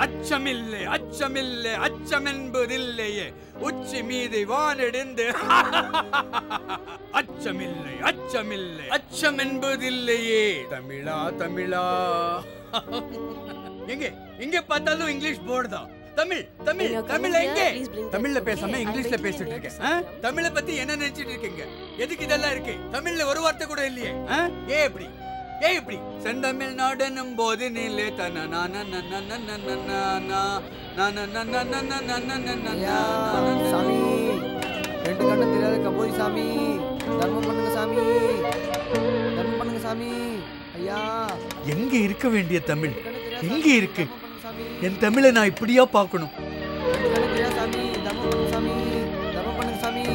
அச்சமில்லை அச்சமில்லை அச்சமென்பதில்லையே உச்சி மீது வானிடிந்து அச்சமில்லை அச்சமில்லை அச்சமென்பதில்லையே தமிழா தமிழா. எங்க எங்க பார்த்தாலும் இங்கிலீஷ் போர்டு தான். தமிழ் தமிழ் தமிழ் எங்க? தமிழ்ல பேசாம இங்கிலீஷ்ல பேசிட்டு இருக்கேன். தமிழை பத்தி என்ன நினைச்சிட்டு இருக்கீங்க? எதுக்கு இதெல்லாம் இருக்கு? தமிழ்ல ஒரு வார்த்தை கூட இல்லையே. ஏன் இப்படி ஏன் இப்படி? செந்தமிழ்நாடனும் போது நீலே தன சாமி ரெண்டு கண்ணு தெரியாத கபோதி சாமி, தர்மம் பண்ணுங்க சாமி, தர்மம் பண்ணுங்க சாமி. ஐயா எங்க இருக்க வேண்டிய தமிழ் எங்க இருக்கு? என் தமிழை நான் இப்படியா பார்க்கணும்? சாமி தர்மம் பண்ணுங்க சாமி, தர்மம் பண்ணுங்க சாமி.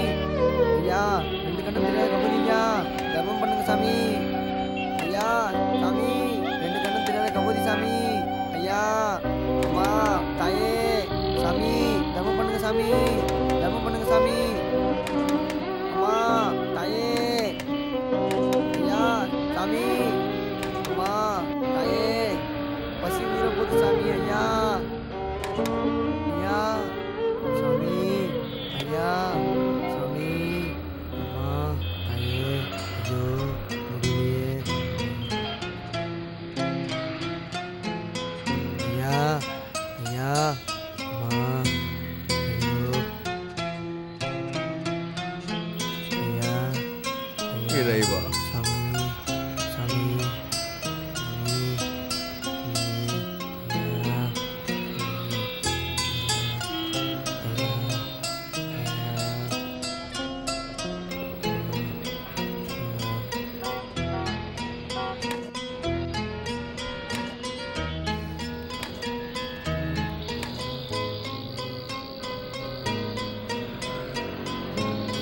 ஐயா ரெண்டு கண்ணு தெரியாத கபோதி ஐயா, தர்மம் பண்ணுங்க சாமி. ஐயா சாமி ரெண்டு கண்ணு தெரியாத கபோதி சாமி. ஐயா அம்மா தாயே சாமி, தர்மம் பண்ணுங்க சாமி, தர்மம் பண்ணுங்க சாமி. அம்மா தாயே ஐயா சாமி, அம்மா தாயே பசி உயிர போது சாமி. ஐயா ஐயா சாமி, ஐயா சாமி, அம்மா தாயே ஐயோ முடியலையே. ஐயா ஐயா அம்மா ஐயோ ஐயா இறைவா சாமி சாமி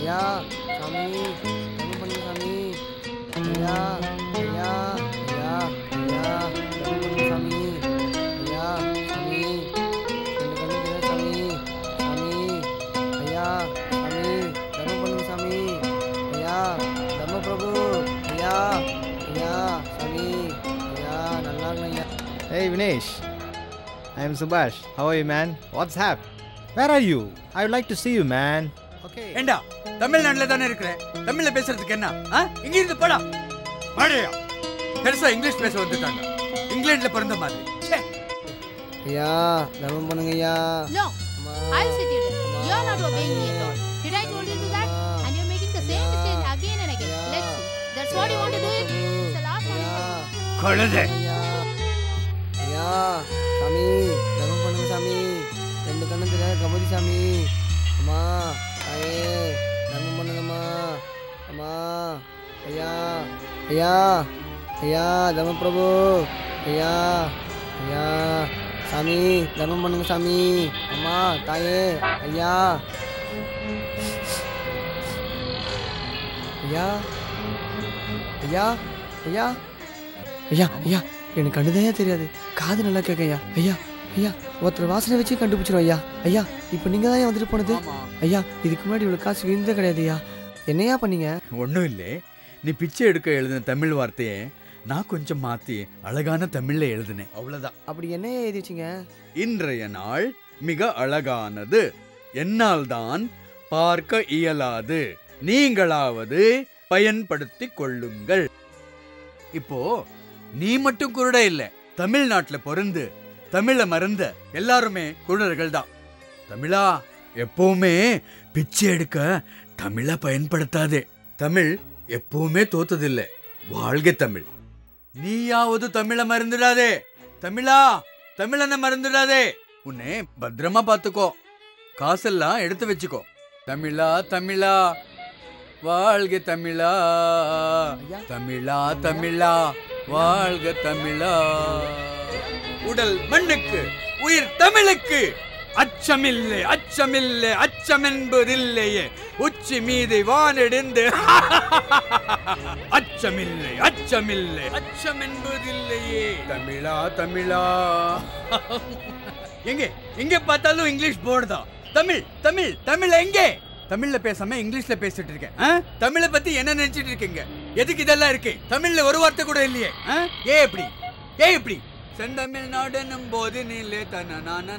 ஐயா சாமி தர்மம் பண்ணுங்க சாமி. ஐயா ஐயா ஐயா ஐயா தர்மம் பண்ணுங்க சாமி. ஐயா சாமி ரெண்டு கண்ணு தெரியாது சாமி, சாமி ஐயா சாமி தர்மம் பண்ணுங்க சாமி. ஐயா தர்ம பிரபு ஐயா ஐயா சாமி ஐயா நல்லா இருங்க ஐயா. Hey Vinesh, I am Subhash. How are you, man? What's up? Where are you? I would like to see you, man. Okay. ஏண்டா தமிழ்நாட்டுல தானே இருக்கிறேன், தமிழ்ல பேசுறதுக்கு என்ன? இங்க இருந்து போடா மாடையா. பெருசா இங்கிலீஷ் பேச வந்துட்டாங்க, இங்கிலாந்துல பிறந்த மாதிரி. ஐயா தர்மம் பண்ணுங்க ஐயா. No, I'll sit here. You are not obeying me at all. Did I told you to that? And you're making the same mistake again and again. Let's see. That's what you want to do it? It's the last one. கழுதை. ஐயா சாமி தர்மம் பண்ணுங்க சாமி, ரெண்டு கண்ணு தெரியாத கபோதி சாமி. அம்மா தாயே தர்மம் பண்ணுங்கம்மா. அம்மா ஐயா ஐயா ஐயா தர்ம பிரபு ஐயா ஐயா சாமி தர்மம் பண்ணுங்க சாமி. அம்மா தாயே ஐயா ஐயா ஐயா ஐயா ஐயா ஐயா எனக்கு கண்டுதையா தெரியாது, காது நல்லா கேட்க ஐயா. ஐயா ஐயா ஒருத்தர் வாசனை வச்சு கண்டுபிடிச்சிடும் ஐயா. ஐயா இப்போ நீங்கள் தான் வந்துட்டு போனது ஐயா. இதுக்கு முன்னாடி இவ்வளோ காசு விழுந்தே கிடையாது ஐயா. என்னையா பண்ணீங்க? ஒன்றும் இல்லை, நீ பிச்சை எடுக்க எழுதின தமிழ் வார்த்தையை நான் கொஞ்சம் மாற்றி அழகான தமிழில் எழுதினேன், அவ்வளோதான். அப்படி என்னையா எழுதி வச்சிங்க? இன்றைய நாள் மிக அழகானது, என்னால் தான் பார்க்க இயலாது, நீங்களாவது பயன்படுத்திக் கொள்ளுங்கள். இப்போ நீ மட்டும் குருட இல்லை, தமிழ்நாட்டில் பிறந்து தமிழை மறந்த எல்லாருமே குருடர்கள் தான். தமிழா எப்பவுமே பிச்சை எடுக்க தமிழை பயன்படுத்தாதே. தமிழ் எப்பவுமே தோத்ததில்லை, வாழ்க தமிழ். நீயாவது தமிழை மறந்துடாதே. தமிழா தமிழனை மறந்துடாதே. உன்னை பத்திரமா பார்த்துக்கோ, காசெல்லாம் எடுத்து வச்சுக்கோ. தமிழா தமிழா வாழ்க தமிழா, தமிழா தமிழா வாழ்க தமிழா. உடல் மண்ணுக்கு, உயிர் தமிழுக்கு. அச்சமில்லை அச்சமில்லை அச்சமென்பதில்லையே உச்சி மீது வானிடிந்து அச்சமில்லை அச்சமில்லை அச்சமென்பதில்லையே தமிழா தமிழா. எங்க எங்க பார்த்தாலும் இங்கிலீஷ் போர்டு தான். தமிழ் தமிழ் தமிழ் எங்கே? தமிழ்ல பேசாம இங்கிலீஷ்ல பேசிட்டு இருக்கேன். தமிழை பத்தி என்ன நினைச்சிட்டு இருக்கீங்க? எதுக்கு இதெல்லாம் இருக்கு? தமிழ்ல ஒரு வார்த்தை கூட இல்லையே. ஏன் இப்படி ஏன் இப்படி? செந்தமிழ்நாடெனும் போது நிலே தன நான